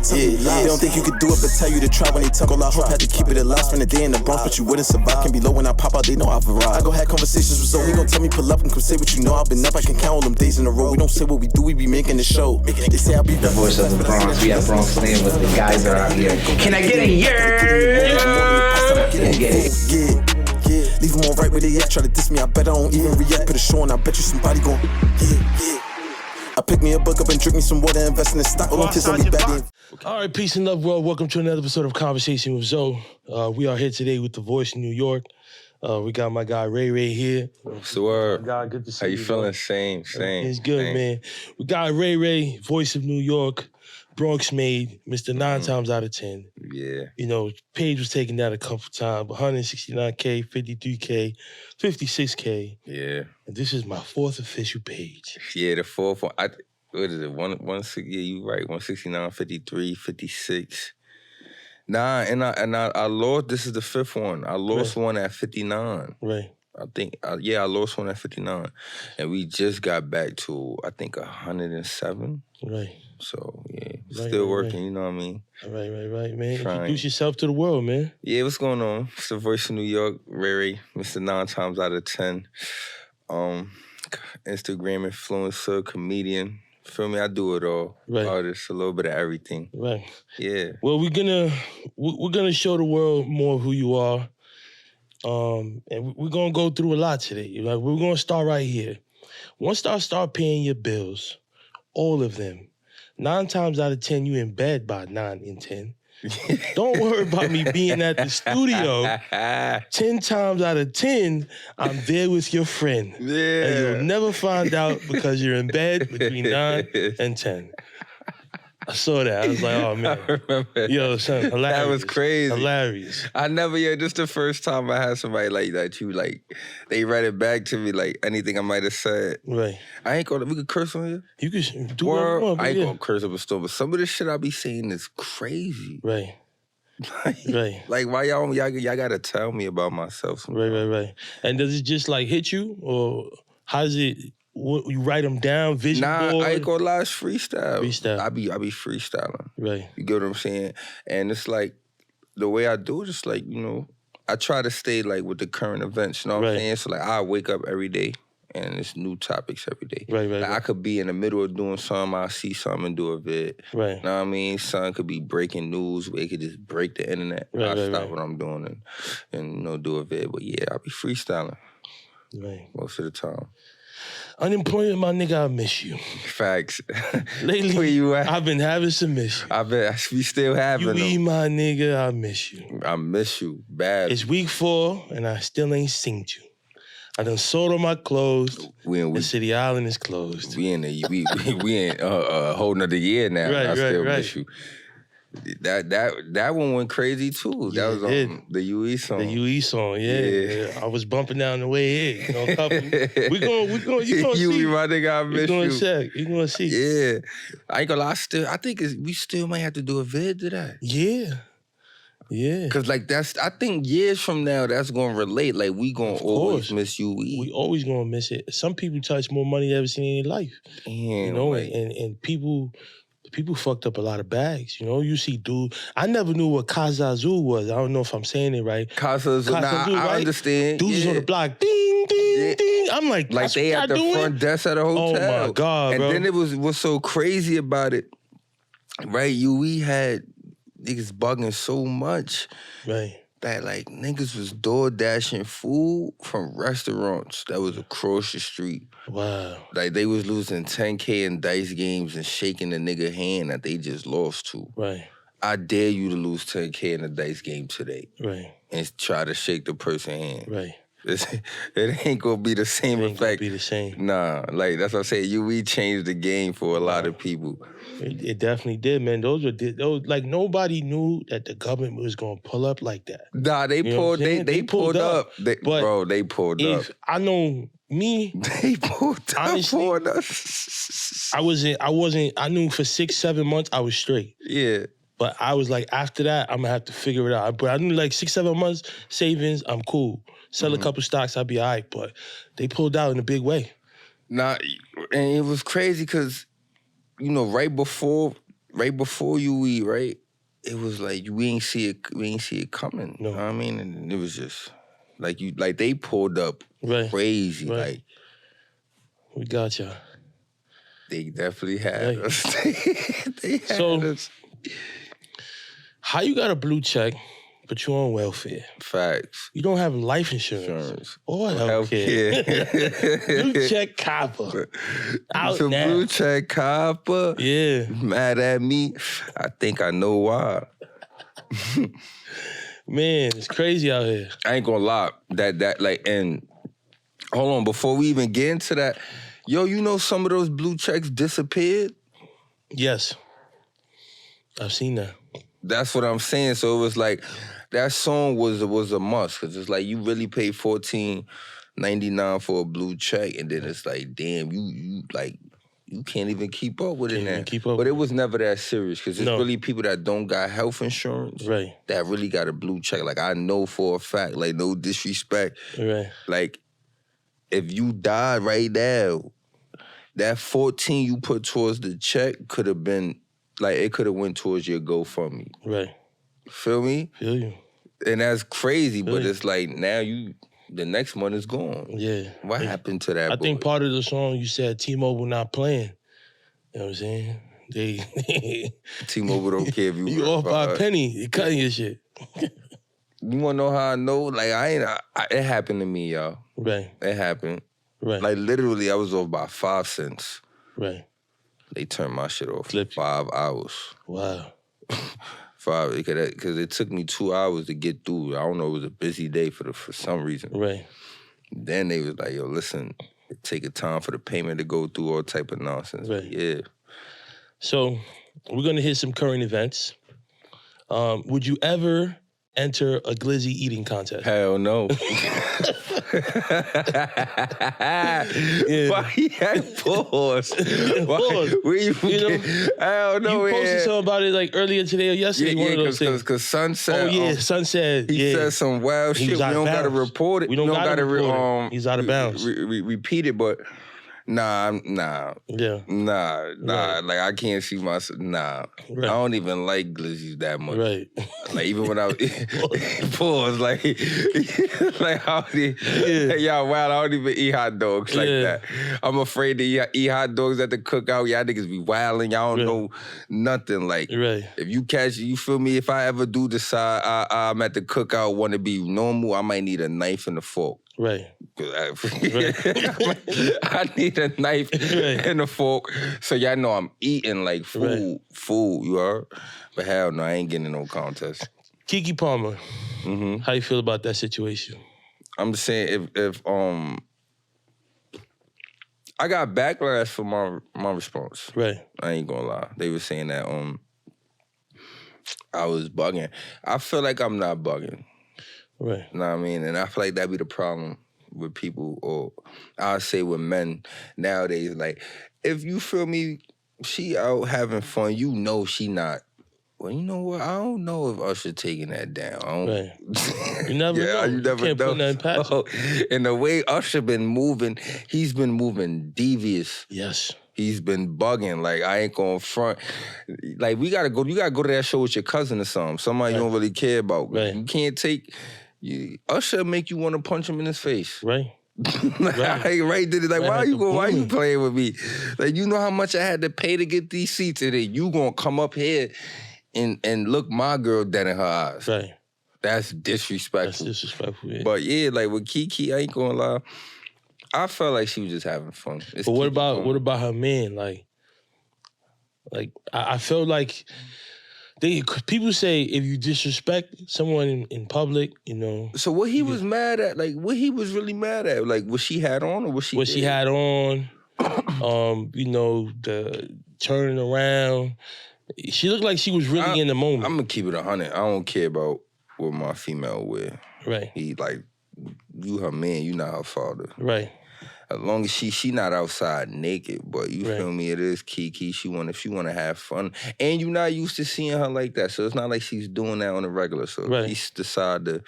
They don't think you could do it, but tell you to try when they talk all I hope. Had to keep it alive, spend a day in the Bronx, but you wouldn't survive. Can be low when I pop out, they know I've arrived. I go have conversations with Zoe, he gon' tell me pull up and come say what you know. I've been up, I can count all them days in a row. We don't say what we do, we be making the show. They say I'll be the voice of the Bronx. We have Bronx Made with the guys that are out here. Can I get a yeah? Leave them all right where they at. Try to diss me, I bet I don't even react. Put a show on, I bet you somebody gon' I pick me a book up and drink me some water, invest in the stock. All kids on me back. All right, peace and love, world. Welcome to another episode of Conversation with Zoe. We are here today with the voice in New York. We got my guy Rayyy Rayyy here. What's the word? God, good to see you. How you feeling? Same. It's good, man. We got Rayyy Rayyy, voice of New York, Bronx Made, Mr. 9 times out of 10. Yeah. You know, page was taken down a couple times, 169K, 53K, 56K. Yeah. And this is my 4th official page. Yeah, the 4th one. What is it? 160? Yeah, you right. 169, 53, 56. Nah, and I lost. This is the 5th one. I lost one at 59. Right. I think, I lost one at 59. And we just got back to, I think, 107. Right. So, yeah, still working, you know what I mean? Right, man. Introduce yourself to the world, man. Yeah, what's going on? It's the voice of New York, Rayyy, Mr. 9 times out of 10. Instagram influencer, comedian. Feel me? I do it all. Right. Artist, a little bit of everything. Right. Yeah. Well, we're gonna show the world more of who you are. And we're gonna go through a lot today. Like, we're gonna start right here. Once I start paying your bills, all of them, 9 times out of 10, you in bed by 9 and 10. Don't worry about me being at the studio. 10 times out of 10, I'm there with your friend. Yeah. And you'll never find out because you're in bed between 9 and 10. I saw that. I was like, oh, man. I remember. Yo, son, hilarious. That was crazy. Hilarious. This the first time I had somebody like that. They read it back to me, like anything I might have said. Right. I ain't gonna, we could curse on here? You could do what you want. I ain't gonna curse up a store, but some of the shit I be saying is crazy. Right. Right. Like, why y'all gotta tell me about myself sometimes. Right. And does it just, like, hit you? Or how does it... You write them down, vision board? I ain't gonna lie, it's freestyle. Freestyle. I be freestyling. Right. You get what I'm saying? And it's like, the way I do it, it's like, you know, I try to stay like with the current events, you know what I'm saying? So like, I wake up every day and it's new topics every day. Right. I could be in the middle of doing something, I'll see something and do a vid. Right. You know what I mean? Something could be breaking news where it could just break the internet. I'll stop what I'm doing and you know, do a vid. But yeah, I be freestyling. Right. Most of the time. Unemployment, my nigga, I miss you. Facts. Lately, where you at? I've been having some issues. I bet we still having them. U.E I, my nigga, I miss you. I miss you bad. It's week 4, and I still ain't seen you. I done sold all my clothes. The City Island is closed. We in a whole nother year now. Right, I still right. miss you. That one went crazy too. Yeah, that was the U.E song. The U.E song, yeah. I was bumping down the way here. You know, we gonna you gonna see. U.E, my nigga, I miss you. You gonna see. Yeah. I ain't gonna lie, I think we still might have to do a vid to that. Yeah. Cause like I think years from now that's gonna relate. Like we gonna always miss U.E. We always gonna miss it. Some people touch more money they ever seen in their life. Damn, you know, and people fucked up a lot of bags. You know, you see dude. I never knew what Kazazu was. I don't know if I'm saying it right. Kazazu, I understand. Dudes on the block, ding, ding, ding. I'm like they at the front desk at a hotel. Oh my God, and bro. then what's so crazy about it, right? U.E had niggas bugging so much. Right. That like niggas was door dashing food from restaurants that was across the street. Wow. Like they was losing 10K in dice games and shaking the nigga hand that they just lost to. Right. I dare you to lose 10K in a dice game today. Right. And try to shake the person's hand. Right. It ain't gonna be the same effect. It ain't gonna be the same. Nah, like that's what I'm saying. U.E changed the game for a lot of people. It definitely did, man. Those like nobody knew that the government was gonna pull up like that. Nah, they pulled up. They pulled up. I know me. They pulled up honestly, on us. I knew for 6-7 months I was straight. Yeah. But I was like, after that, I'm gonna have to figure it out. But I knew like 6-7 months savings, I'm cool. Sell a couple stocks, I'll be all right. But they pulled out in a big way. Nah, and it was crazy because, you know, right before right before U.E I, right? It was like we ain't see it coming. No. You know what I mean? And it was just like they pulled up crazy. Right. Like We got y'all. they definitely had us. they had us. How you got a blue check, but you on welfare? Facts. You don't have life insurance or healthcare. Blue check copper. Out so now. blue check copper. Yeah. Mad at me. I think I know why. Man, it's crazy out here. I ain't gonna lie. That like, and hold on, before we even get into that, yo, you know some of those blue checks disappeared? Yes. I've seen that. That's what I'm saying. So it was like, that song was a must, because it's like you really pay $14.99 for a blue check, and then it's like, damn, you can't even keep up with it now. But it was never that serious, because it's really people that don't got health insurance that really got a blue check. Like, I know for a fact, like, no disrespect. Like, if you die right now, that 14 you put towards the check could have been, like, it could have went towards your GoFundMe. Feel me? Feel you. And that's crazy, but it's like, now the next month is gone. Yeah. What happened to that? I think part of the song you said T-Mobile not playing. You know what I'm saying? T-Mobile don't care if you off by a penny. You cutting your shit. You wanna know how I know? Like, it happened to me, y'all. It happened. Like, literally, I was off by 5 cents. They turned my shit off for 5 hours. Wow. 5, because it took me 2 hours to get through. I don't know, it was a busy day for some reason. Then they was like, yo, listen, it take a time for the payment to go through, all type of nonsense. Yeah. So, we're gonna hit some current events. Would you ever enter a glizzy eating contest? Hell no. Why you had pause? Where you hell no. You posted something about it like earlier today or yesterday. Because Son said. Oh yeah, Son said. He said some wild shit. We don't gotta report it. We don't gotta he's out of bounds. Repeat it, but nah. Yeah. Nah. Like, I can't see myself. Nah. I don't even like glizzies that much. Like, even when I was pause, like how y'all wild, I don't even eat hot dogs like that. I'm afraid to eat hot dogs at the cookout. Y'all niggas be wilding. Y'all don't know nothing. Like, if you catch, you feel me? If I ever do decide I'm at the cookout, want to be normal, I might need a knife and a fork. I need a knife and a fork, so y'all know I'm eating like food, you heard? But hell no, I ain't getting in no contest. Keke Palmer, how you feel about that situation? I'm just saying, if I got backlash for my response. I ain't gonna lie. They were saying that I was bugging. I feel like I'm not bugging. Know what I mean? And I feel like that be the problem with people, or I'll say with men nowadays. Like, if you feel me, she out having fun, you know she not. Well, you know what? I don't know if Usher taking that down. I don't, You never know. You never can't know. put nothing past him. And the way Usher been moving, he's been moving devious. Yes. He's been bugging. Like, I ain't going front. Like, you gotta go to that show with your cousin or something. Somebody you don't really care about. You can't take... Usher make you want to punch him in his face. Did it? Like, why you playing with me? Like, you know how much I had to pay to get these seats, and then you gonna come up here and look my girl dead in her eyes. That's disrespectful. Yeah. But yeah, like with Keke, I ain't gonna lie, I felt like she was just having fun. But what about her man? Like I felt like people say if you disrespect someone in public, you know. So what he was mad at, like what he was really mad at, like what she had on or what she she had on, you know, the turning around. She looked like she was really in the moment. I'm gonna keep it 100. I don't care about what my female wear. He like, you her man, you not her father. As long as she not outside naked, but you feel me, it is Keke. If she wanna have fun. And you're not used to seeing her like that. So it's not like she's doing that on the regular. So she decided to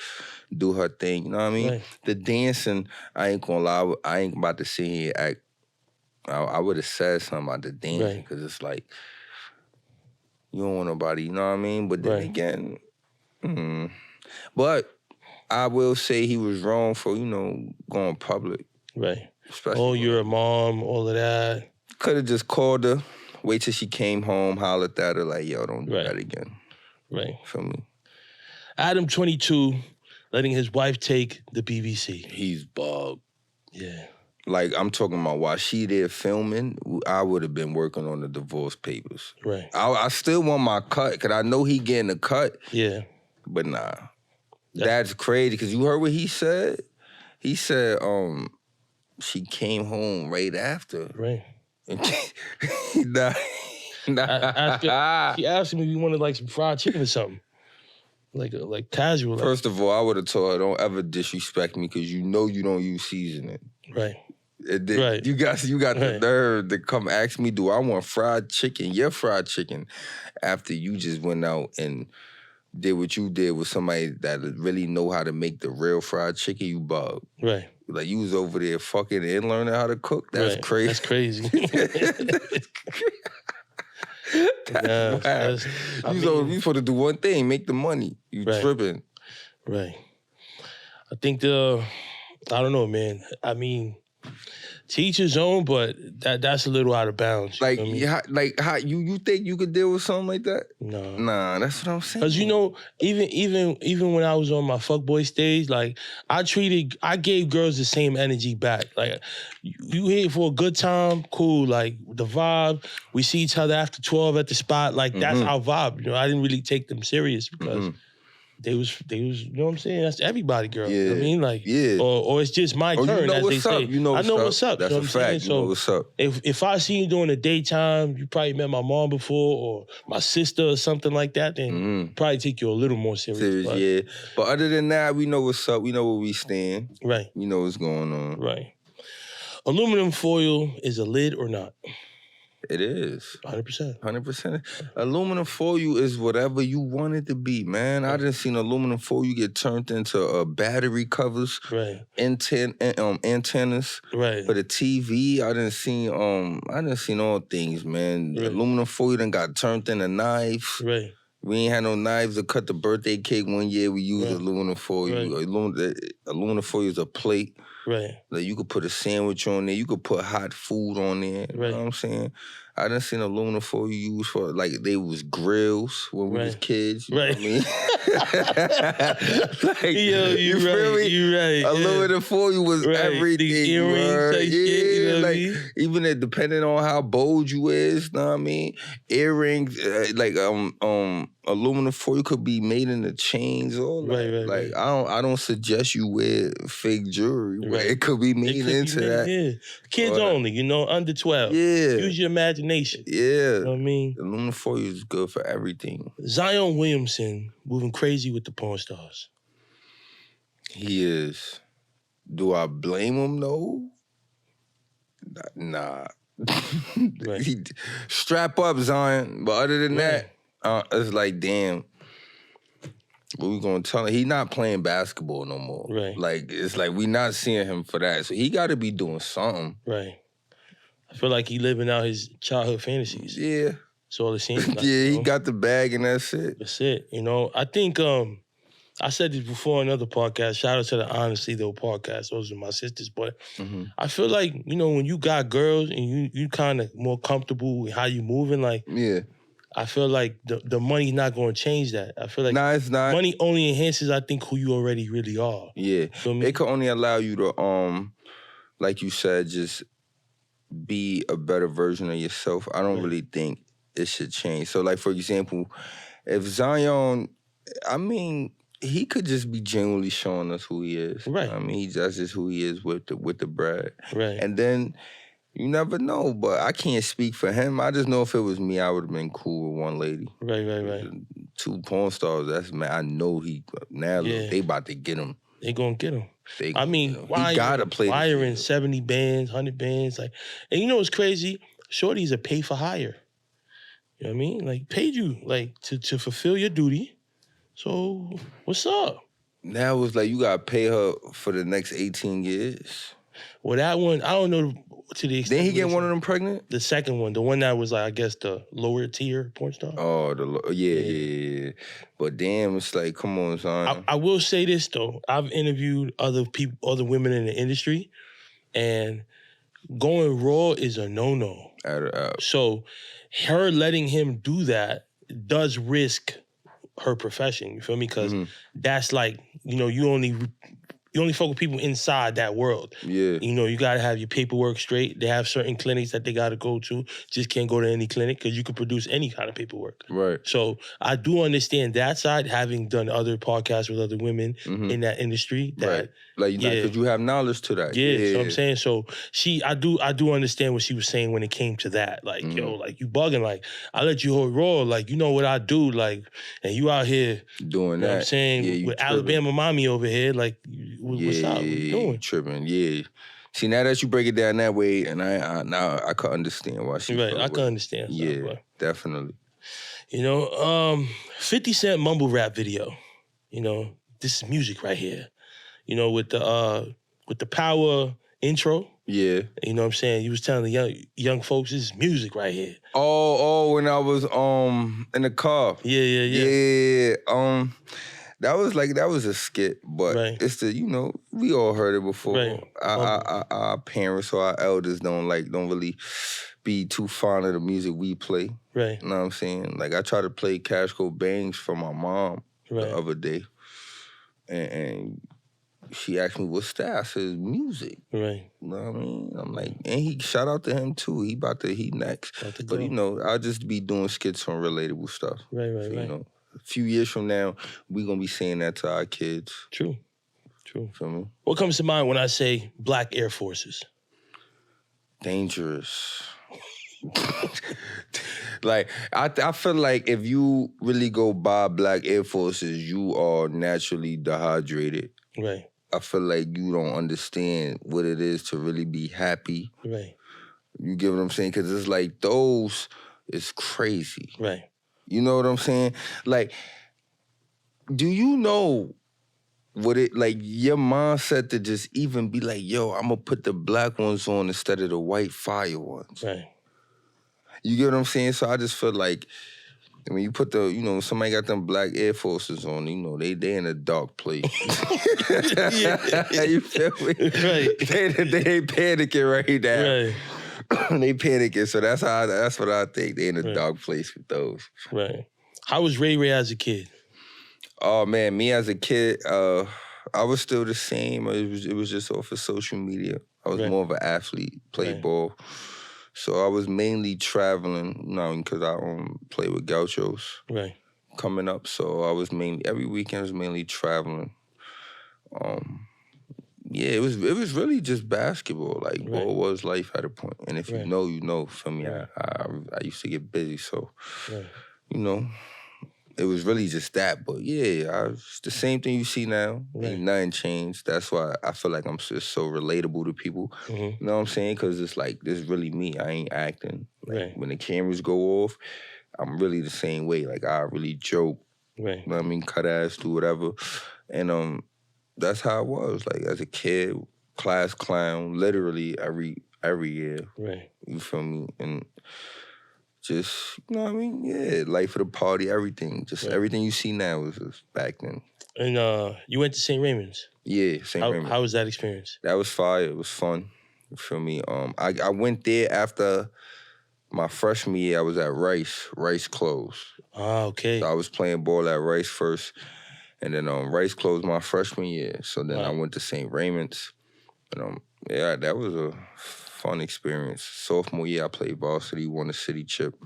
do her thing. You know what I mean? The dancing, I ain't gonna lie, I ain't about to sit here and act. I would have said something about the dancing, because it's like, You don't want nobody, you know what I mean? But then again, but I will say he was wrong for, going public. Right. Especially you're a mom, all of that. Could have just called her, wait till she came home, hollered at her like, yo, don't do that again. Right. Feel me? Adam, 22, letting his wife take the BBC. He's bugged. Yeah. Like, I'm talking about while she there filming, I would have been working on the divorce papers. Right. I still want my cut, because I know he getting a cut. Yeah. But nah. That's crazy, because you heard what he said? He said, she came home right after. Right. Nah. She asked him if he wanted like some fried chicken or something. Like casual. First of all, I would have told her, don't ever disrespect me, because you know you don't use seasoning. Right. Right. You got the nerve to come ask me, do I want fried chicken, your fried chicken, after you just went out and did what you did with somebody that really know how to make the real fried chicken, you bug. Right. Like, you was over there fucking and learning how to cook? That's crazy. That's crazy. You supposed to do one thing, make the money. You tripping. Right. I think I don't know, man. I mean, to each his own, but that's a little out of bounds. Like, you know what I mean? how you think you could deal with something like that? No. Nah, that's what I'm saying. Because, even when I was on my fuckboy stage, like, I gave girls the same energy back. Like, you here for a good time, cool. Like, the vibe, we see each other after 12 at the spot. Like, that's our vibe. I didn't really take them serious because they was, you know what I'm saying? That's everybody, girl. Yeah. You know what I mean? Like, or it's just my turn, you know as what's they say. Up. You know I know what's up. That's you know a fact. You know what's up. If I see you during the daytime, you probably met my mom before or my sister or something like that, then probably take you a little more serious. But other than that, we know what's up. We know where we stand. Right. We know what's going on. Right. Aluminum foil is a lid or not? It is. 100%. 100%. Aluminum foil is whatever you want it to be, man. I done seen aluminum foil get turned into battery covers, antennas, for the TV. I done seen all things, man. Right. Aluminum foil done got turned into knives. Right. We ain't had no knives to cut the birthday cake one year. We used aluminum foil. Right. Aluminum foil is a plate. Right. Like, you could put a sandwich on there. You could put hot food on there. You know what I'm saying? I done seen aluminum foil used for, like, they was grills when we was kids. You know what I mean? Like, you feel me? You right. Aluminum foil was everything. The earrings, shit, you know what I mean? Even depending on how bold you is, you know what I mean? Earrings, aluminum foil could be made into chains or like I don't suggest you wear fake jewelry, but it could be made into that. Yeah. Kids only, under 12. Yeah. Use your imagination. Yeah. You know what I mean? Aluminum foil is good for everything. Zion Williamson moving crazy with the porn stars. He is. Do I blame him though? Nah. Strap up, Zion. But other than that, it's like, damn, what we gonna tell him? He not playing basketball no more. Right. Like, it's like we not seeing him for that. So he gotta be doing something. Right. I feel like he living out his childhood fantasies. Yeah. That's all it seems like. Yeah, he got the bag and that's it. That's it. I think I said this before on another podcast. Shout out to the Honestly Though podcast. Those are my sisters. But I feel like, when you got girls and you kind of more comfortable with how you moving, like, I feel like the money's not going to change that. I feel like it's not. Money only enhances, I think, who you already really are. Yeah. It could only allow you to, like you said, just be a better version of yourself. I don't really think it should change. So, like, for example, if Zion, he could just be genuinely showing us who he is. Right. That's just who he is with the bread. Right. And then you never know, but I can't speak for him. I just know if it was me, I would have been cool with one lady. Right. 2 porn stars, I know they about to get him. They gonna get him. He gotta play. Wiring 70 bands, 100 bands, like, and you know what's crazy? Shorties are pay for hire. You know what I mean? Like, paid you like to fulfill your duty. So what's up? Now it's like you gotta pay her for the next 18 years. Well, that one, I don't know to the extent. Didn't he get one of them pregnant? The second one, the one that was like, I guess, the lower tier porn star. Oh, yeah. But damn, it's like, come on, son. I will say this though. I've interviewed other people, other women in the industry, and going raw is a no-no. So her letting him do that does risk her profession. You feel me? Because that's like, you only fuck with people inside that world. Yeah. You got to have your paperwork straight. They have certain clinics that they got to go to. Just can't go to any clinic because you can produce any kind of paperwork. Right. So I do understand that side, having done other podcasts with other women in that industry. That, right. Because you have knowledge to that. Yeah, so I'm saying. So I do understand what she was saying when it came to that. Like, yo, like you bugging. Like, I let you hold raw. Like, you know what I do. Like, and you out here doing that. Know what I'm saying, with tripping. Alabama mommy over here. Like, what's up? What you doing? Tripping. Yeah. See, now that you break it down that way, and I can understand why she. Right, I can understand. Yeah, definitely. 50 Cent mumble rap video. This is music right here. With the power intro. Yeah. You know what I'm saying? You was telling the young folks, this is music right here. Oh, when I was in the car. Yeah. That was a skit, but it's we all heard it before. Right. Our parents or our elders don't really be too fond of the music we play. Right. You know what I'm saying? Like, I tried to play Cash Cold Bangs for my mom the other day, and she asked me what's that? I said, music. Right. You know what I mean? I'm like, and he shout out to him too. He next. But I'll just be doing skits on relatable stuff. Right. A few years from now, we're gonna be saying that to our kids. True. Feel me? What comes to mind when I say Black Air Forces? Dangerous. Like, I feel like if you really go buy Black Air Forces, you are naturally dehydrated. Right. I feel like you don't understand what it is to really be happy. Right. You get what I'm saying? Because it's like, those is crazy. Right. You know what I'm saying? Like, do you know what it, like, your mindset to just even be like, yo, I'm going to put the black ones on instead of the white fire ones. Right. You get what I'm saying? So I just feel like when you put somebody got them Black Air Forces on, they in a dark place. You feel me? Right. They ain't panicking right now. Right. They panicking, so that's what I think. They in a dark place with those. Right. How was Rayyy Rayyy as a kid? Oh man, me as a kid, I was still the same. It was just off of social media. I was more of an athlete, played ball. So I was mainly traveling, because I play with gauchos. Right. Coming up, so I was every weekend I was mainly traveling. It was really just basketball. Like, what was life at a point? And if you know, you know. For me, I used to get busy, so it was really just that. But it's the same thing you see now. Ain't nothing changed. That's why I feel like I'm just so relatable to people. You know what I'm saying? Because it's like, this is really me. I ain't acting. Like, when the cameras go off, I'm really the same way. Like, I really joke. Right. You know what I mean? Cut ass, do whatever. And that's how it was. Like, as a kid, class clown, literally every year. Right. You feel me? And just, you know what I mean? Yeah, life of the party, everything. Just everything you see now was just back then. And you went to St. Raymond's? Yeah, St. Raymond's. How was that experience? That was fire. It was fun. You feel me? I went there after my freshman year. I was at Rice. Rice closed. Ah, okay. So I was playing ball at Rice first. And then Rice closed my freshman year. So then I went to St. Raymond's. And that was a fun experience. Sophomore year, I played varsity, won the city chip.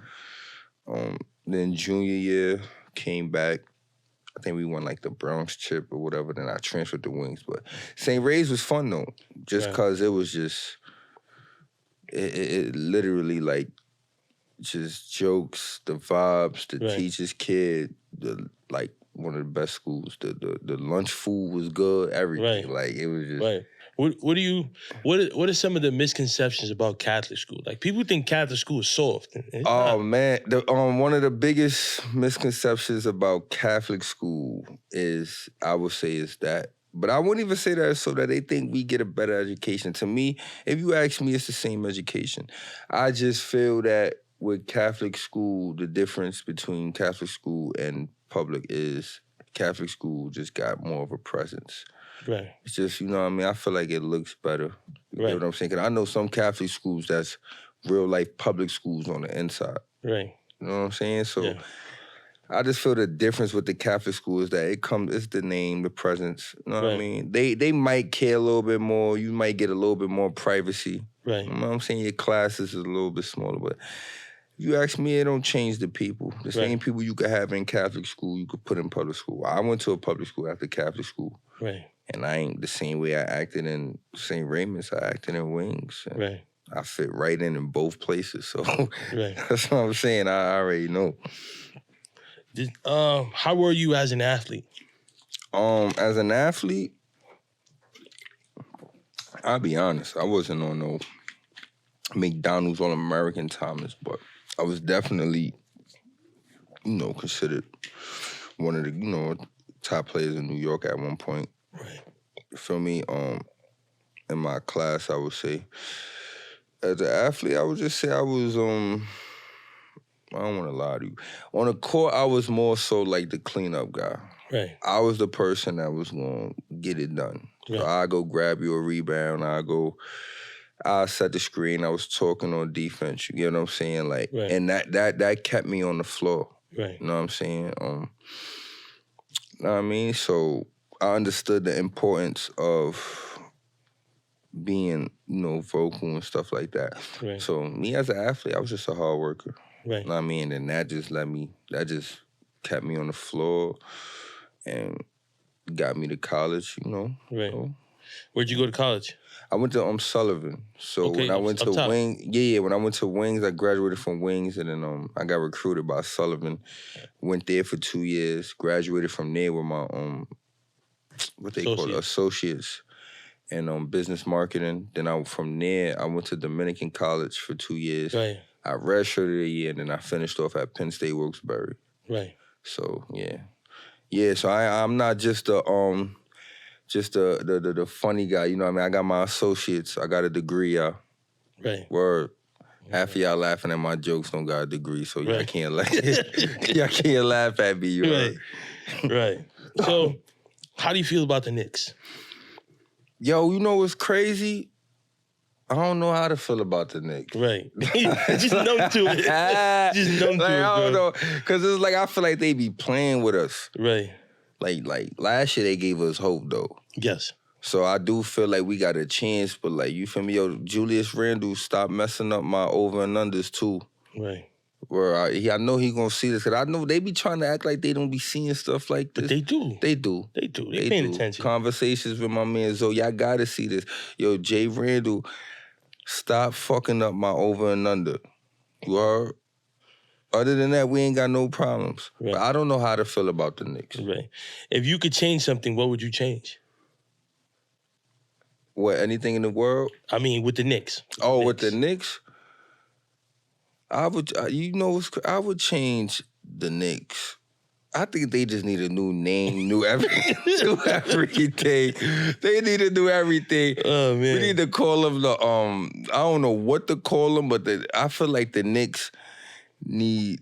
Then junior year, came back. I think we won like the Bronx chip or whatever. Then I transferred to Wings. But St. Ray's was fun though, just because it was just, it literally like just jokes, the vibes, the teacher's kid, like one of the best schools. The lunch food was good, everything. Like, it was just. Right. What are some of the misconceptions about Catholic school? Like, people think Catholic school is soft. Man, one of the biggest misconceptions about Catholic school is, I would say, is that But I wouldn't even say that so that they think we get a better education. To me, if you ask me, it's the same education. I just feel that with Catholic school, the difference between Catholic school and public is Catholic school just got more of a presence. Right. It's just, you know what I mean? I feel like it looks better. You know what I'm saying? 'Cause I know some Catholic schools that's real life public schools on the inside. Right. You know what I'm saying? So I just feel the difference with the Catholic school is that it's the name, the presence. You know what I mean? They might care a little bit more. You might get a little bit more privacy. Right. You know what I'm saying? Your classes is a little bit smaller, but if you ask me, it don't change the people. The same people you could have in Catholic school, you could put in public school. I went to a public school after Catholic school. Right. And I ain't the same way I acted in St. Raymond's, I acted in Wings. Right. I fit right in both places. So right. That's what I'm saying. I already know. How were you as an athlete? As an athlete, I'll be honest, I wasn't on no McDonald's All-American Thomas, but I was definitely, considered one of the, top players in New York at one point. Right. You feel me? In my class, I would say. As an athlete, I would just say I was, I don't want to lie to you. On the court, I was more so like the cleanup guy. Right. I was the person that was going to get it done. Right. So I go grab you a rebound. I set the screen. I was talking on defense. You get what I'm saying? Like, and that kept me on the floor. Right. You know what I'm saying? You know what I mean? So I understood the importance of being, vocal and stuff like that. Right. So me as an athlete, I was just a hard worker. Right. You know what I mean? And that just kept me on the floor and got me to college, Right. So. Where'd you go to college? I went to Sullivan. So when I went to Wings, when I went to Wings, I graduated from Wings, and then I got recruited by Sullivan. Went there for 2 years, graduated from there with my what they call it, associates and business marketing. Then from there I went to Dominican College for 2 years. Right. I redshirted a year, and then I finished off at Penn State Wilkes-Barre. Right. So yeah. So I'm not just the funny guy. You know what I mean? I got my associates. I got a degree, y'all. Right. Word. Half of y'all laughing at my jokes don't got a degree, so y'all can't laugh. Y'all can't laugh at me. You right. Right. So, how do you feel about the Knicks? Yo, you know what's crazy? I don't know how to feel about the Knicks. Right. Just numb to it. Just numb to it, I don't know. Because it's like, I feel like they be playing with us. Right. Like last year they gave us hope, though. Yes. So I do feel like we got a chance, but like, you feel me? Yo, Julius Randle, stop messing up my over and unders, too. Right. Where I know he gonna see this, because I know they be trying to act like they don't be seeing stuff like this. But they do. They do. They do. They paying attention. Conversations with my man Zoe, y'all gotta see this. Yo, Jay Randle, stop fucking up my over and under. You heard? Other than that, we ain't got no problems. Right. But I don't know how to feel about the Knicks. Right. If you could change something, what would you change? What, anything in the world? I mean, with the Knicks. With the Knicks? I would, I would change the Knicks. I think they just need a new name, new everything. They need to do everything. Oh, man. We need to call them the, I don't know what to call them, but I feel like the Knicks need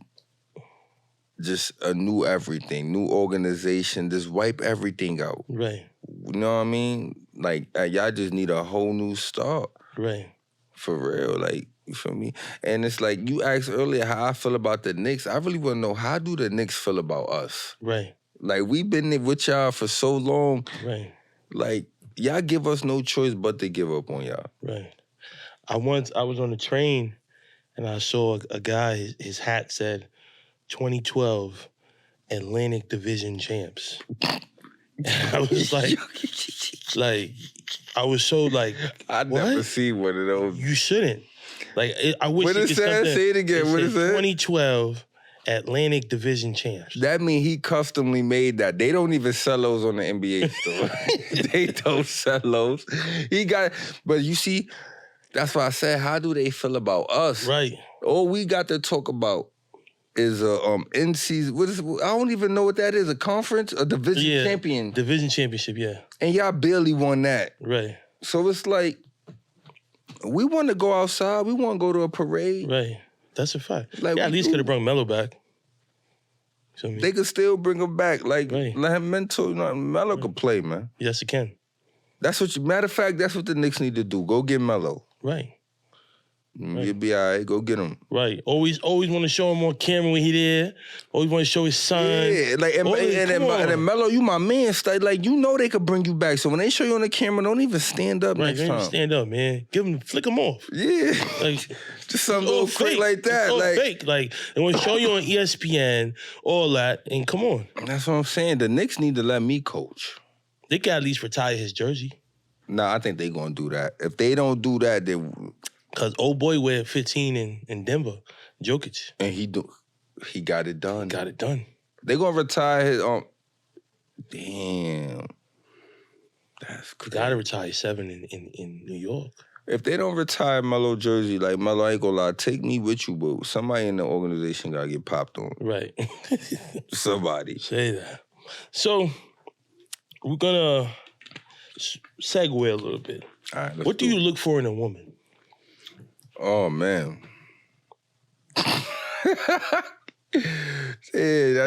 just a new everything, new organization, just wipe everything out. Right. You know what I mean? Like, y'all just need a whole new start. Right. For real, like, you feel me? And it's like, you asked earlier how I feel about the Knicks. I really want to know, how do the Knicks feel about us? Right. Like, we've been there with y'all for so long. Right. Like, y'all give us no choice but to give up on y'all. Right. I was on the train, and I saw a guy, his hat said, 2012 Atlantic Division champs. And I was like, I was so like, I never seen one of those. You shouldn't. Like, I wish what you it could said? Say it again. What it said? 2012 Atlantic Division champs. That means he customly made that. They don't even sell those on the NBA store. They don't sell those. But you see, that's why I said, how do they feel about us? Right. All we got to talk about is a in season. What is? I don't even know what that is. A conference, a division champion, division championship. Yeah, and y'all barely won that. right. So it's like we want to go outside. We want to go to a parade. Right, that's a fact. Like, yeah, at least could have brought Melo back. They could still bring him back. Like, right. let him mentor. You know, Melo could play, man. Yes, it can. That's what. Matter of fact, that's what the Knicks need to do. Go get Melo. Right. You'll be all right. Go get him. Right. Always want to show him on camera when he there. Always want to show his son. Yeah, like and then Melo, you my man. Like you know they could bring you back. So when they show you on the camera, don't even stand up next time. Stand up, man. Flick him off. Yeah, like just something little quick like that. It's like fake. Like they want to show you on ESPN, all that, and come on. That's what I'm saying. The Knicks need to let me coach. They can at least retire his jersey. Nah, I think they gonna do that. If they don't do that, then. Cause old boy wear 15 in Denver, Jokic. And he got it done. Got it done. They gonna retire his damn. That's crazy. Gotta retire 7 in New York. If they don't retire Melo jersey, like Melo, I ain't gonna lie, take me with you, but somebody in the organization gotta get popped on. Right. Somebody. Say that. So we're gonna segue a little bit. All right, what do you look for in a woman? Oh, man. Yeah,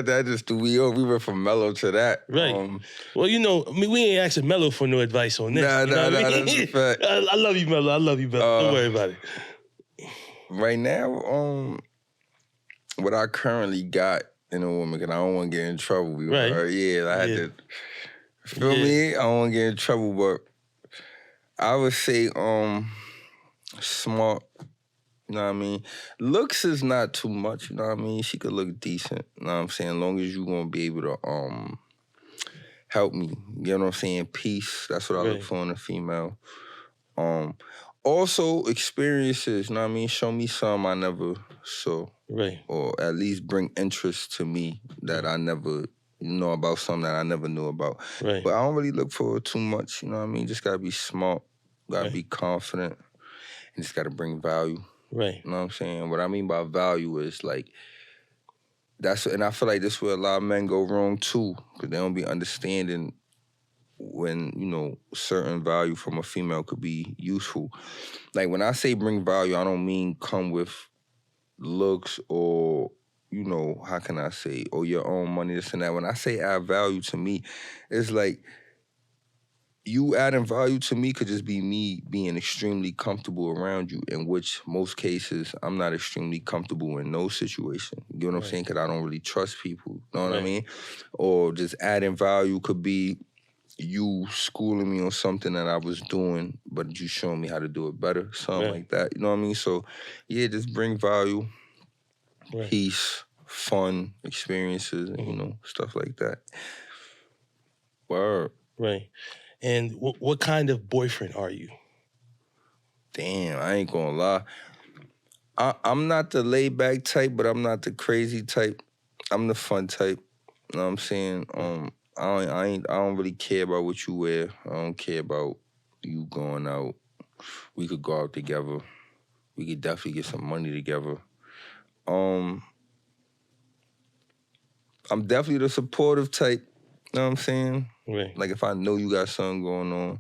that just threw me off. We went from Melo to that. Right. Well, you know, I mean, we ain't asking Melo for no advice on this. Nah, that's a fact. I love you, Melo. I love you, Melo. Don't worry about it. Right now, what I currently got in a woman, because I don't want to get in trouble. Right. I had to, feel me? I don't want to get in trouble, but I would say, smart, you know what I mean? Looks is not too much, you know what I mean? She could look decent, you know what I'm saying? As long as you're going to be able to help me, you know what I'm saying? Peace, that's what I look for in a female. Also, experiences, you know what I mean? Show me something I never saw. Right. Or at least bring interest to me that I never know about, something that I never knew about. Right. But I don't really look for too much, you know what I mean? Just got to be smart, got to be confident. You just got to bring value. Right. You know what I'm saying? What I mean by value is like, and I feel like this is where a lot of men go wrong too, because they don't be understanding when, you know, certain value from a female could be useful. Like when I say bring value, I don't mean come with looks or, you know, how can I say, or your own money, this and that. When I say add value to me, it's like, you adding value to me could just be me being extremely comfortable around you, in which most cases I'm not extremely comfortable in no situation. You know what I'm saying? Because I don't really trust people. You know what I mean? Or just adding value could be you schooling me on something that I was doing, but you showing me how to do it better, something like that. You know what I mean? So, yeah, just bring value, peace, fun, experiences, and, you know, stuff like that. Word. Right. And what kind of boyfriend are you? Damn, I ain't gonna lie. I'm not the laid-back type, but I'm not the crazy type. I'm the fun type. You know what I'm saying? I don't really care about what you wear. I don't care about you going out. We could go out together. We could definitely get some money together. I'm definitely the supportive type. You know what I'm saying? Right. Like if I know you got something going on,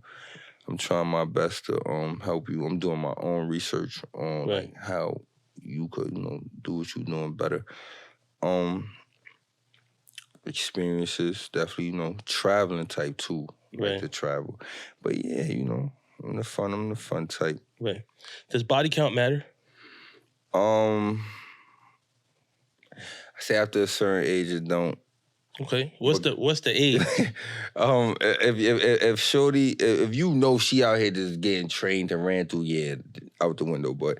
I'm trying my best to help you. I'm doing my own research on like how you could, you know, do what you're doing better. Experiences, definitely, you know, traveling type too. Like to travel. But yeah, you know, I'm the fun type. Right. Does body count matter? I say after a certain age it don't. Okay. What's the age? If shorty, if you know she out here just getting trained and ran through, out the window. But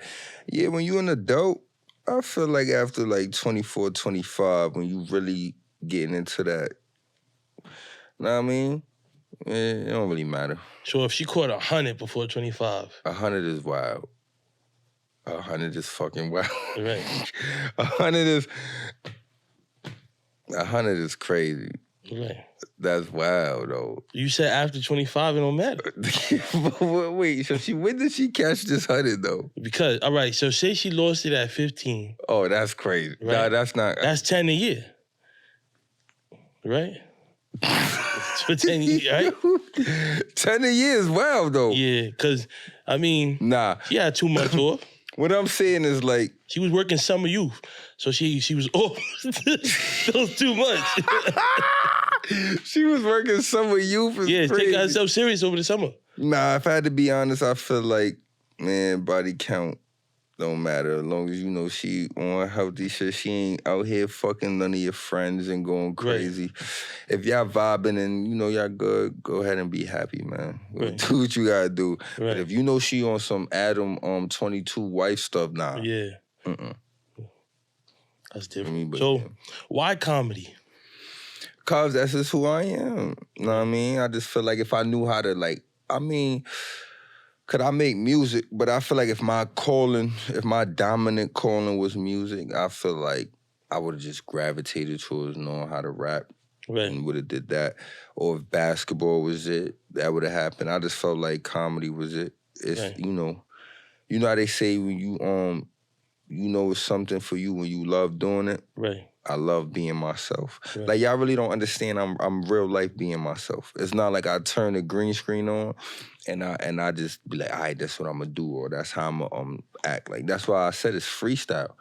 yeah, when you an adult, I feel like after like 24, 25, when you really getting into that, you know what I mean? It don't really matter. So if she caught 100 before 25? 100 is wild. 100 is fucking wild. Right. 100 is crazy. Right. That's wild, though. You said after 25, it don't matter. Wait, so when did she catch this 100, though? Because, all right, so say she lost it at 15. Oh, that's crazy. Right? Nah, that's not. That's 10 a year. Right? For 10 years, right? 10 a year is wild, though. Yeah, because, I mean, Nah. she had 2 months off. What I'm saying is like... She was working summer youth. So she was off those 2 months. She was working summer youth. Yeah, crazy. taking herself serious over the summer. Nah, if I had to be honest, I feel like, man, body count don't matter. As long as you know she on healthy shit, she ain't out here fucking none of your friends and going crazy. Right. If y'all vibing and you know y'all good, go ahead and be happy, man. Right. Do what you gotta do. Right. But if you know she on some Adam 22 wife stuff, nah. Yeah. That's different. So, why comedy? Cause that's just who I am. You know what I mean? I just feel like if I knew how to could I make music? But I feel like if my dominant calling was music, I feel like I would have just gravitated towards knowing how to rap. Right. And would have did that. Or if basketball was it, that would have happened. I just felt like comedy was it. It's right. You know how they say when you know it's something for you when you love doing it. Right. I love being myself. Right. Like, y'all really don't understand I'm real life being myself. It's not like I turn the green screen on and I just be like, all right, that's what I'm gonna do, or that's how I'm gonna act. Like, that's why I said it's freestyle.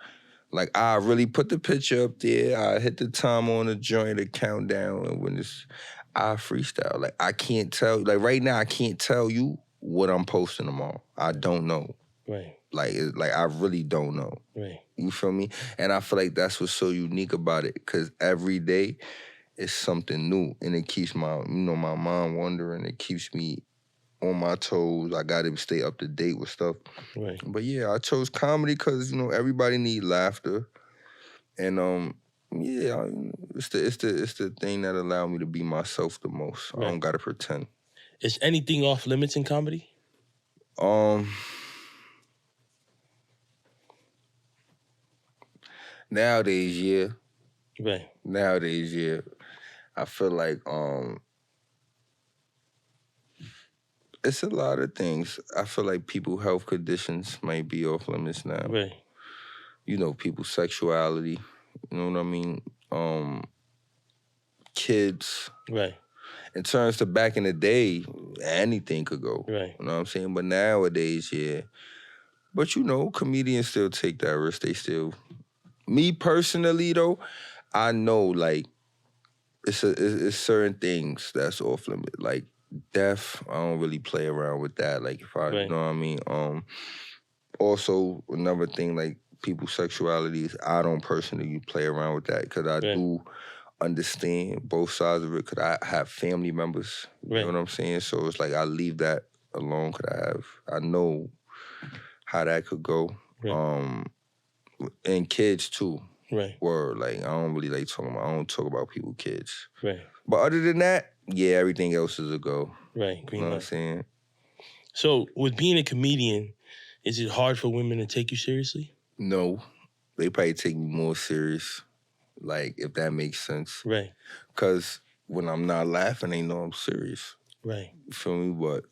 Like, I really put the picture up there, I hit the time on the joint, the countdown, and when I freestyle. Like, I can't tell, like right now, I can't tell you what I'm posting tomorrow. I don't know. Right. Like I really don't know. Right. You feel me? And I feel like that's what's so unique about it, because every day is something new, and it keeps my mind wondering. It keeps me on my toes. I got to stay up to date with stuff. Right. But yeah, I chose comedy because everybody need laughter, and it's the thing that allowed me to be myself the most. Right. I don't gotta pretend. Is anything off limits in comedy? Nowadays, yeah. Right. Nowadays, yeah. I feel like it's a lot of things. I feel like people's health conditions might be off limits now. Right. People's sexuality. You know what I mean? Kids. Right. In terms to back in the day, anything could go. Right. You know what I'm saying? But nowadays, yeah. But comedians still take that risk. They still... Me personally, though, I know, like, it's certain things that's off limit. Like, death, I don't really play around with that. Like, if I, right. You know what I mean? Also, another thing, like, people's sexualities, I don't personally play around with that, because I do understand both sides of it, because I have family members. Right. You know what I'm saying? So it's like I leave that alone, because I know how that could go. Right. And kids too. Right. Word, like, I don't really like talking about, I don't talk about people's kids. Right. But other than that, yeah, everything else is a go. Right. You know what I'm saying? So, with being a comedian, is it hard for women to take you seriously? No. They probably take me more serious, like, if that makes sense. Right. Because when I'm not laughing, they know I'm serious. Right. You feel me? But,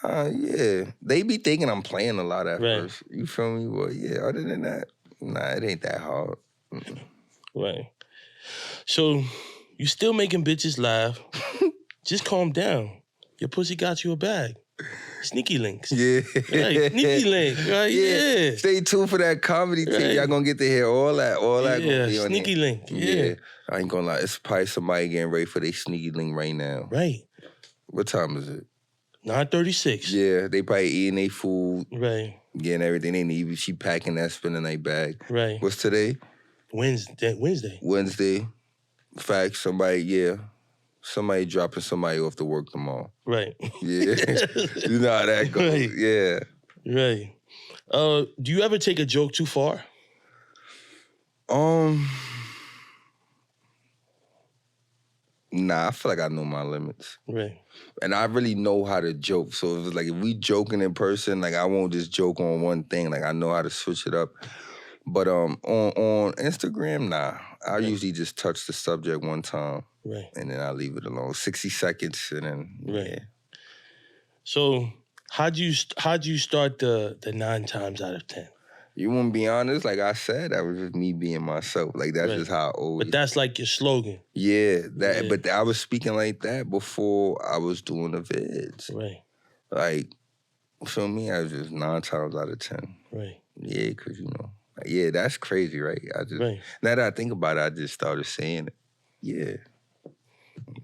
yeah, they be thinking I'm playing a lot at first. You feel me? But yeah, other than that, nah, it ain't that hard. Right. So, you still making bitches laugh. Just calm down. Your pussy got you a bag. Sneaky links. Yeah. Right, sneaky link, right? Yeah. Stay tuned for that comedy thing. Y'all gonna get to hear all that. Yeah, sneaky link. Yeah. I ain't gonna lie, it's probably somebody getting ready for their sneaky link right now. Right. What time is it? 9:36. Yeah, they probably eating their food. Right. Getting everything they need. She packing that, spinning their bag. Right. What's today? Wednesday. Facts, somebody dropping somebody off to work tomorrow. Right. Yeah. You know how that goes. Right. Yeah. Right. Do you ever take a joke too far? Nah, I feel like I know my limits. Right. And I really know how to joke. So if we joking in person, like, I won't just joke on one thing. Like, I know how to switch it up. But on Instagram, nah. I usually just touch the subject one time. Right. And then I leave it alone. 60 seconds and then yeah. So how'd you start the 9 times out of 10? You want to be honest? Like I said, that was just me being myself. Like that's just how I always. But that's like your slogan. Yeah, but I was speaking like that before I was doing the vids. Right. Like, feel me? I was just 9 times out of 10. Right. Yeah, cause yeah, that's crazy, right? I just now that I think about it, I just started saying it. Yeah.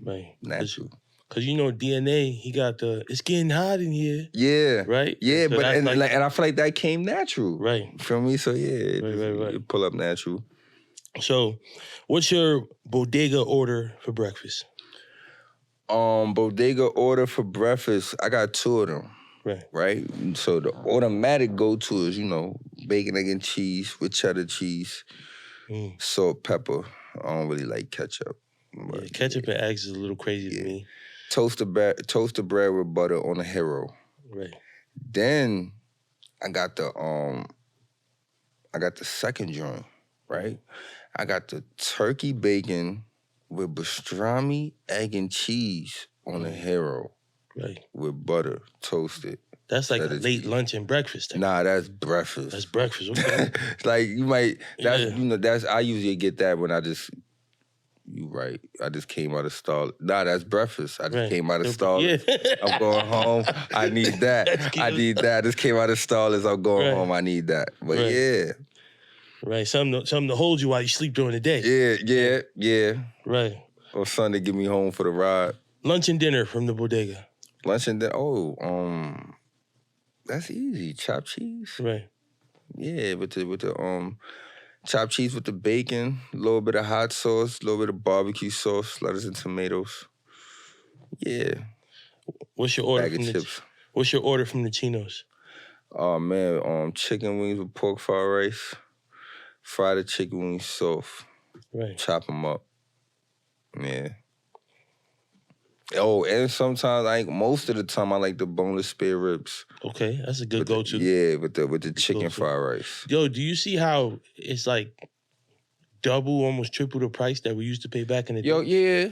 Right. Natural. Cause DNA, he got it's getting hot in here. Yeah. Right? Yeah, So but and I feel like that came natural. Right. Feel me? So yeah, Right. It pull up natural. So what's your Bodega order for breakfast? Bodega order for breakfast, I got 2 of them. Right? So the automatic go-to is, bacon, egg, and cheese with cheddar cheese, salt, pepper. I don't really like ketchup. Yeah, ketchup and eggs is a little crazy to me. Toasted bread with butter on a hero. Right. Then I got the second joint, right? I got the turkey bacon with pastrami, egg, and cheese on a hero. Right. With butter, toasted. That's like a late lunch and breakfast. Nah, that's breakfast. That's breakfast, okay. Like you might, I usually get that when I just, you right, I just came out of stall. Nah, that's breakfast. I just came out of stall. Yeah. I'm going home. I need that. I need that. I just came out of stall as I'm going home. I need that. But yeah. Right, something to hold you while you sleep during the day. Yeah. Right. Or Sunday, get me home for the ride. Lunch and dinner from the Bodega. Lunch and dinner, that's easy. Chopped cheese. Right. Yeah, with the chopped cheese with the bacon, a little bit of hot sauce, a little bit of barbecue sauce, lettuce and tomatoes. Yeah. What's your order Bag of chips. What's your order from the Chinos? Oh man, chicken wings with pork fried rice. Fry the chicken wings soft. Right. Chop them up. Yeah. Oh, and sometimes most of the time I like the boneless spare ribs. Okay, that's a good go-to. Yeah, with the chicken fried rice. Yo, do you see how it's like double, almost triple the price that we used to pay back in the day? Yo, yeah.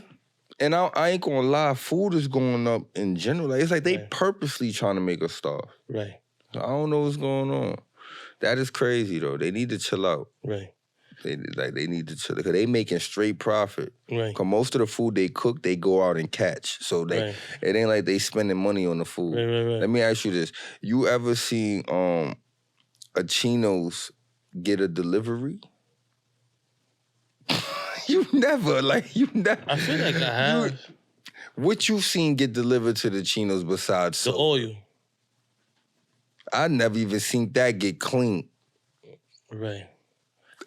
And I ain't gonna lie, food is going up in general. Like, it's like they purposely trying to make us starve. Right. I don't know what's going on. That is crazy though. They need to chill out. Right. They need to chill because they making straight profit. Right. Cause most of the food they cook, they go out and catch. So it ain't like they spending money on the food. Right. Let me ask you this: you ever seen a Chino's get a delivery? You never. I feel like I have. What you seen get delivered to the Chinos besides the oil? I never even seen that get clean. Right.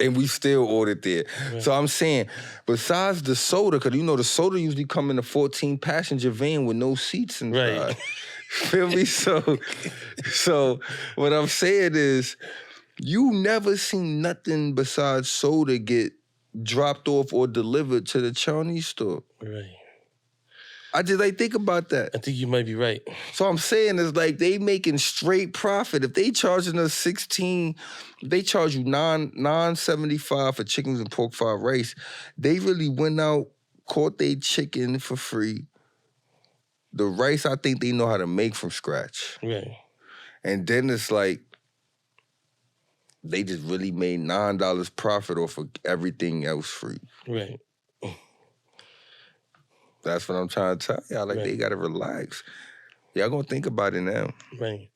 And we still ordered there. Right. So I'm saying, besides the soda, because the soda usually come in a 14-passenger van with no seats inside. Right. Feel me? So what I'm saying is, you never seen nothing besides soda get dropped off or delivered to the Chinese store. Right. I just think about that. I think you might be right. So I'm saying is they making straight profit. If they charging us 16, they charge you $9.75 for chickens and pork fried rice. They really went out, caught their chicken for free. The rice, I think they know how to make from scratch. Right. And then it's like, they just really made $9 profit off of everything else free. Right. That's what I'm trying to tell y'all. They gotta relax. Y'all gonna think about it now. Right.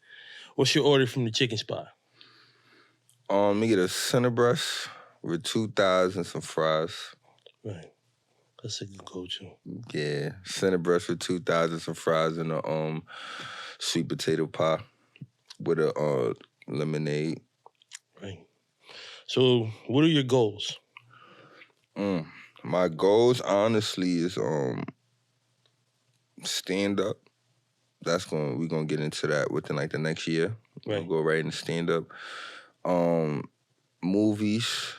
What's your order from the chicken spot? Me get a center breast with 2 thighs and some fries. Right. That's a good go-to. Yeah, center breast with 2 thighs and some fries and a sweet potato pie with a lemonade. Right. So, what are your goals? My goals, honestly, is stand up. We're gonna get into that within the next year. Right. We'll go right into stand up. Movies.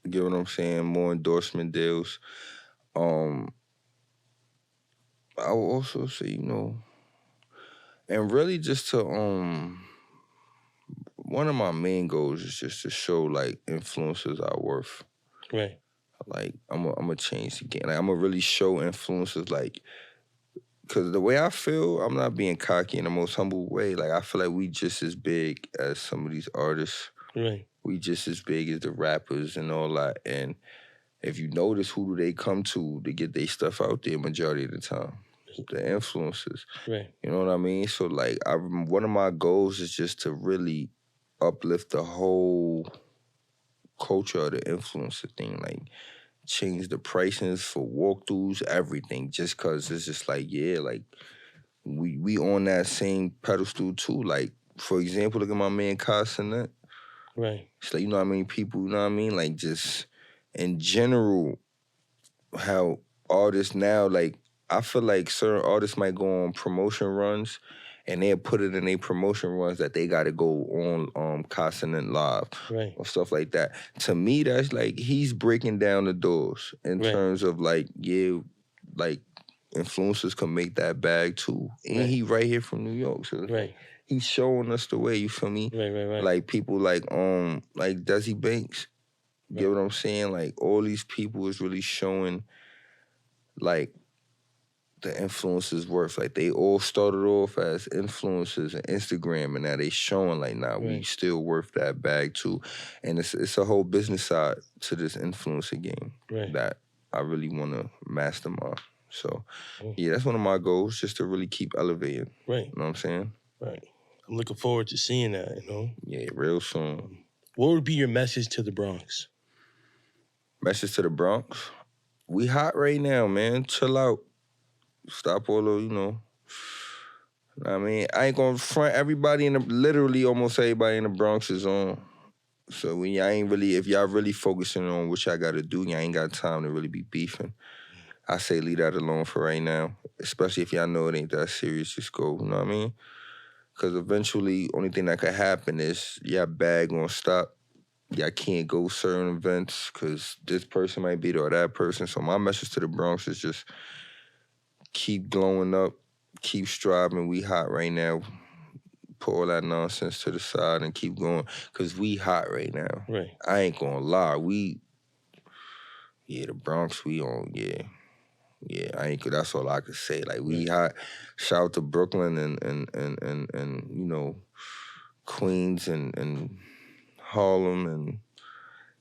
You get what I'm saying? More endorsement deals. I will also say, and really just to one of my main goals is just to show like influencers our worth. Right. Like I'm gonna change the game. Like I'm gonna really show influencers like, cause the way I feel, I'm not being cocky in the most humble way. Like I feel like we just as big as some of these artists. Right. We just as big as the rappers and all that. And if you notice, who do they come to get their stuff out there majority of the time? The influencers. Right. You know what I mean? So like, one of my goals is just to really uplift the whole culture of the influencer thing. Like, change the pricings for walkthroughs, everything. Just cause it's just like, yeah, like we on that same pedestal too. Like, for example, look at my man Cassinet. Right. It's like, you know how many people, you know what I mean? Like, just in general, how artists now, like, I feel like certain artists might go on promotion runs and they'll put it in their promotion runs that they got to go on Cassinet Live. Right. Or stuff like that. To me, that's like, he's breaking down the doors in Right. terms of like, yeah, like, influencers can make that bag too. And Right. he right here from New York. So it's Right. like, he's showing us the way, you feel me? Right. Like people like Desi Banks. Right. Get what I'm saying? Like all these people is really showing like the influencers' worth. Like they all started off as influencers on Instagram and now they showing like, nah, we Right. still worth that bag too. And it's a whole business side to this influencer game Right. that I really want to mastermind. So Mm. yeah, that's one of my goals, just to really keep elevating. Right. You know what I'm saying? Right. I'm looking forward to seeing that, you know? Yeah, real soon. What would be your message to the Bronx? Message to the Bronx. We hot right now, man. Chill out. Stop all the, you know. I mean, I ain't gonna front everybody literally almost everybody in the Bronx is on. So when y'all ain't really, if y'all really focusing on what y'all gotta do, y'all ain't got time to really be beefing. I say leave that alone for right now. Especially if y'all know it ain't that serious, just go, you know what I mean? Because eventually, only thing that could happen is y'all bag gonna stop. Y'all can't go certain events because this person might be there or that person. So my message to the Bronx is just keep glowing up, keep striving. We hot right now. Put all that nonsense to the side and keep going because we hot right now. Right. I ain't gonna lie. The Bronx, we on, yeah. Yeah, that's all I could say. Like, we hot. Shout out to Brooklyn and you know, Queens and Harlem and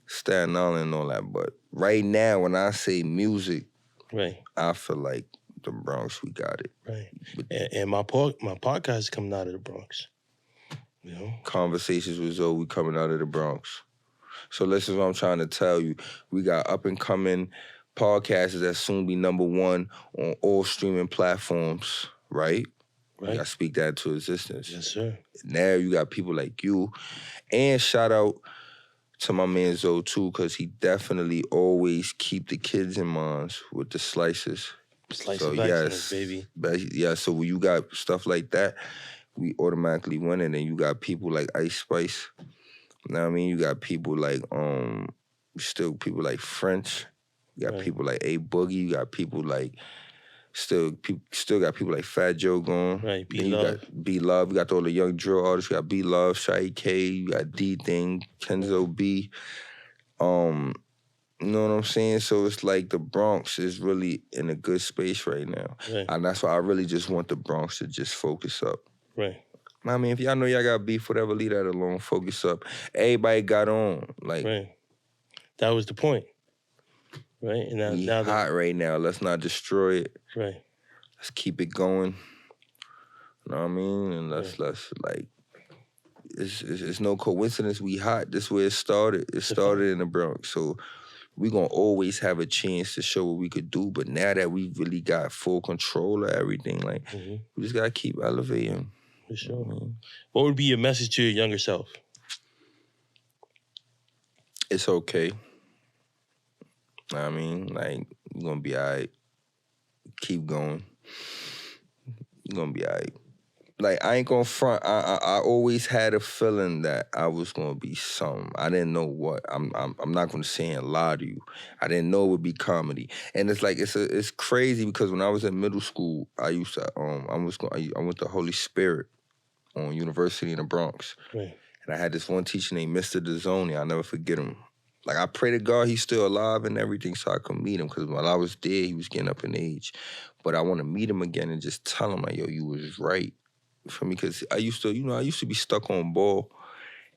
Staten Island and all that. But right now, when I say music, Right. I feel like the Bronx, we got it. Right. And my podcast is coming out of the Bronx. You know? Conversations with Zoe, we coming out of the Bronx. So this is what I'm trying to tell you. We got up and coming podcasters that soon be #1 on all streaming platforms, right? Right. You gotta speak that into existence. Yes, sir. Now you got people like you. And shout out to my man Zoe too, because he definitely always keep the kids in mind with the slices. Slice So of excellence, baby. Yeah, so when you got stuff like that, we automatically win it. And you got people like Ice Spice. You know what I mean? You got people like still people like French. You got Right. people like A Boogie. You got people like still got people like Fat Joe going. Right, Then you got B Love. You got all the young drill artists. You got B Love, Shy K. You got D Thing, Kenzo B. You know what I'm saying? So it's like the Bronx is really in a good space right now. Right. And that's why I really just want the Bronx to just focus up. Right. I mean, if y'all know y'all got beef, whatever, leave that alone. Focus up. Everybody got on. Like, Right. That was the point. Right. And we now hot right now. Let's not destroy it. Right. Let's keep it going. You know what I mean? And let's like, it's no coincidence we hot. This is where it started. It started in the Bronx. So we gonna always have a chance to show what we could do. But now that we really got full control of everything, like, we just gotta keep elevating. For sure. What would be your message to your younger self? It's okay. I mean, like, you're gonna be all right. Keep going. You're gonna be all right. Like, I ain't gonna front. I always had a feeling that I was gonna be something. I didn't know what. I'm not gonna say and lie to you. I didn't know it would be comedy. And it's like, it's crazy because when I was in middle school, I used to I went to Holy Spirit on University in the Bronx. Right. And I had this one teacher named Mr. Dezzoni. I'll never forget him. Like, I pray to God he's still alive and everything so I could meet him, because while I was there, he was getting up in age. But I want to meet him again and just tell him, like, yo, you was right. For me, because I used to be stuck on ball.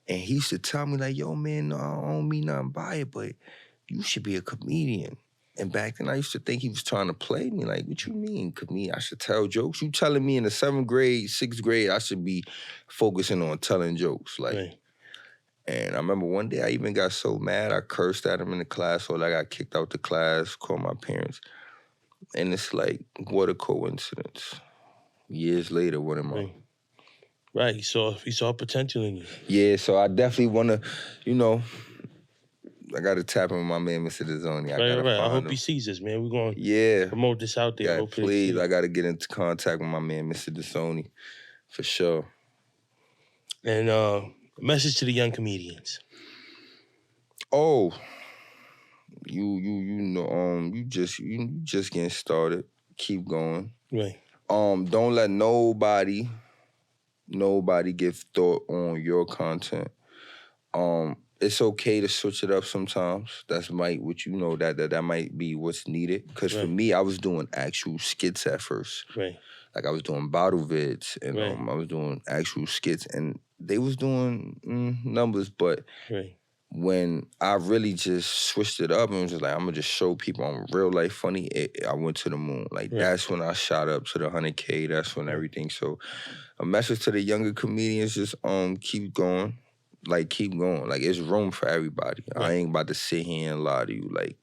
And he used to tell me, like, yo, man, no, I don't mean nothing by it, but you should be a comedian. And back then, I used to think he was trying to play me. Like, what you mean, comedian? I should tell jokes? You telling me in the 7th grade, 6th grade, I should be focusing on telling jokes. Like, Right. And I remember one day I even got so mad, I cursed at him in the class, or I got kicked out the class, called my parents. And it's like, what a coincidence. Years later, what am I? Right. Right. He saw potential in you. Yeah, so I definitely want to, I got to tap in with my man, Mr. Dezzoni. Right. I hope he sees this, man. We're going to promote this out there. Yeah, please. I got to get into contact with my man, Mr. Dezzoni, for sure. And message to the young comedians. Oh, you just getting started. Keep going. Right. Don't let nobody give thought on your content. It's okay to switch it up sometimes. That might be what's needed. Because for me, I was doing actual skits at first. Right. Like I was doing bottle vids and I was doing actual skits, and they was doing numbers. But when I really just switched it up and was just like, I'm gonna just show people I'm real life funny, I went to the moon. Like that's when I shot up to the 100K. That's when everything. So a message to the younger comedians: just keep going. Like keep going. Like it's room for everybody. I ain't about to sit here and lie to you. Like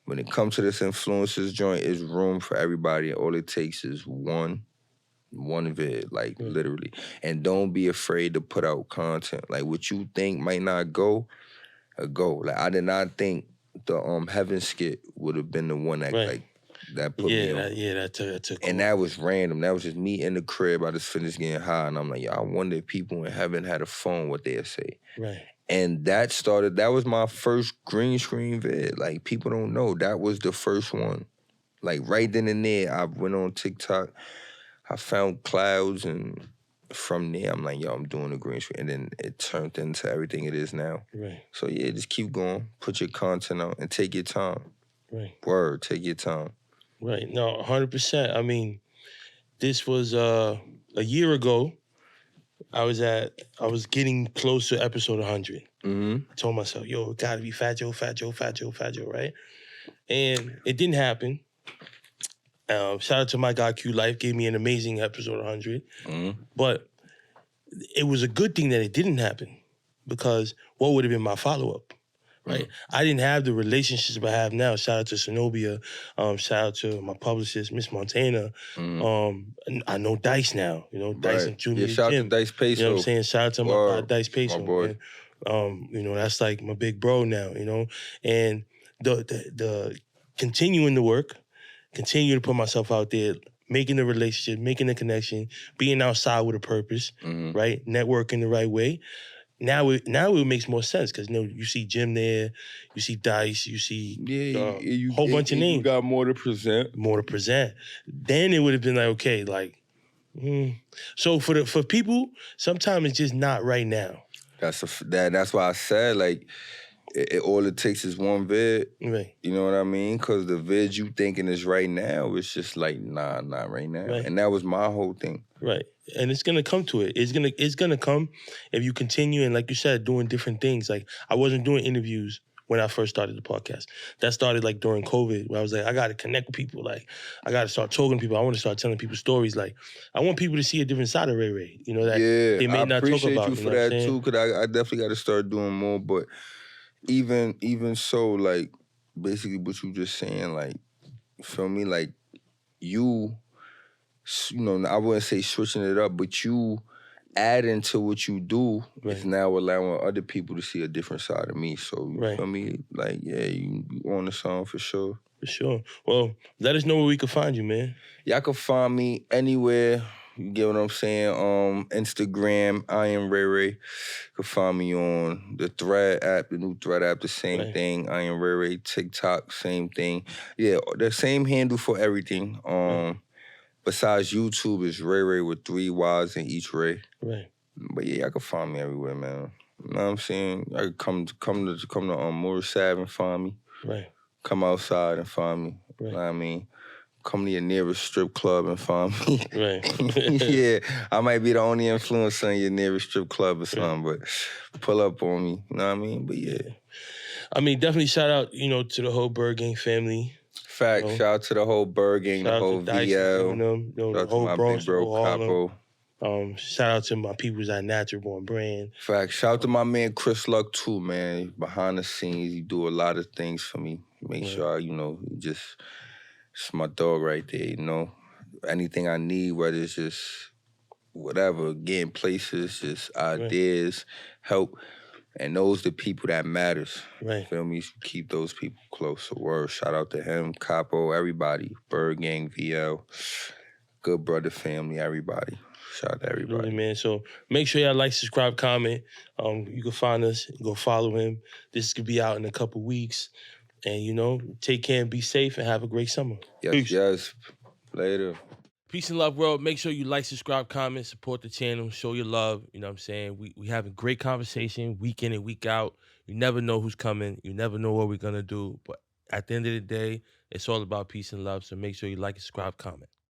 when it comes to this influencers joint, it's room for everybody. All it takes is one vid, like literally. And don't be afraid to put out content. Like what you think might not go. Like I did not think the Heaven skit would have been the one that that put me on. That took. And that was random. That was just me in the crib. I just finished getting high, and I'm like, I wonder if people in heaven had a phone, what they'd say. Right. And that was my first green screen vid. Like people don't know that was the first one. Like right then and there, I went on TikTok. I found clouds, and from there, I'm like, yo, I'm doing a green screen. And then it turned into everything it is now. Right. So yeah, just keep going. Put your content out and take your time. Right. Word, take your time. Right. No, 100%. I mean, this was a year ago. I was getting close to episode 100. I told myself, yo, it gotta be Fat Joe, right? And it didn't happen. Shout out to my guy Q Life, gave me an amazing episode 100. But it was a good thing that it didn't happen, because what would have been my follow-up, right? I didn't have the relationships I have now. Shout out to Zenobia. Shout out to my publicist, Miss Montana. I know Dice now, Dice and Julia. Shout out to Dice Peso. You know what I'm saying? Shout out to my guy Dice Peso. My boy. And, that's like my big bro now, And the continuing the work, continue to put myself out there, making the relationship, making the connection, being outside with a purpose, right? Networking the right way. Now it makes more sense, because you see Jim there, you see Dice, you see a whole bunch of names. You got more to present. Then it would have been like, okay, like, So for people, sometimes it's just not right now. That's why I said, like, all it takes is one vid. Right. You know what I mean? Because the vid you thinking is right now, it's just like, nah, not right now. Right. And that was my whole thing. Right. And it's gonna come to it. It's gonna come if you continue, and like you said, doing different things. Like I wasn't doing interviews when I first started the podcast. That started like during COVID, where I was like, I gotta connect with people. Like I gotta start talking to people. I want to start telling people stories. Like I want people to see a different side of Rayyy Rayyy. That they may not talk about. I appreciate you for that too, because I definitely got to start doing more. But even so, like basically what you just saying, like, you feel me? Like I wouldn't say switching it up, but you adding to what you do is now allowing other people to see a different side of me. So, you feel me? Like, yeah, you on the song for sure. For sure. Well, let us know where we can find you, man. Y'all can find me anywhere. You get what I'm saying? Instagram, I am Rayyy Rayyy. You can find me on the Thread app, the new Thread app, the same thing. I am Rayyy Rayyy. TikTok, same thing. Yeah, the same handle for everything. Besides YouTube, is Rayyy Rayyy with 3 Y's in each Ray. Right. But yeah, I can find me everywhere, man. You know what I'm saying? I could come to Morris Ave and find me. Right. Come outside and find me. Right. You know what I mean? Come to your nearest strip club and find me. Right. Yeah, I might be the only influencer in your nearest strip club or something, but pull up on me. You know what I mean? But yeah. I mean, definitely shout out, to the whole Bird Gang family. Fact, shout out to the whole Bird Gang, the whole VL. The Shout whole out to my Bronx, big bro Harlem. Capo. Shout out to my peoples at Natural Born Brand. Fact, shout out to my man Chris Luck too, man. Behind the scenes, he do a lot of things for me. Make sure, it's my dog right there, Anything I need, whether it's just whatever, getting places, just ideas, help. And those the people that matters. Right. Feel me? Keep those people close. So word, shout out to him, Capo, everybody. Bird Gang, VL, good brother family, everybody. Shout out to everybody. Absolutely, man. So make sure y'all like, subscribe, comment. You can find us, go follow him. This could be out in a couple weeks. And, take care and be safe and have a great summer. Yes, Peace. yes. Later. Peace and love, world. Make sure you like, subscribe, comment, support the channel, show your love. You know what I'm saying? We have a great conversation week in and week out. You never know who's coming. You never know what we're going to do. But at the end of the day, it's all about peace and love. So make sure you like, subscribe, comment.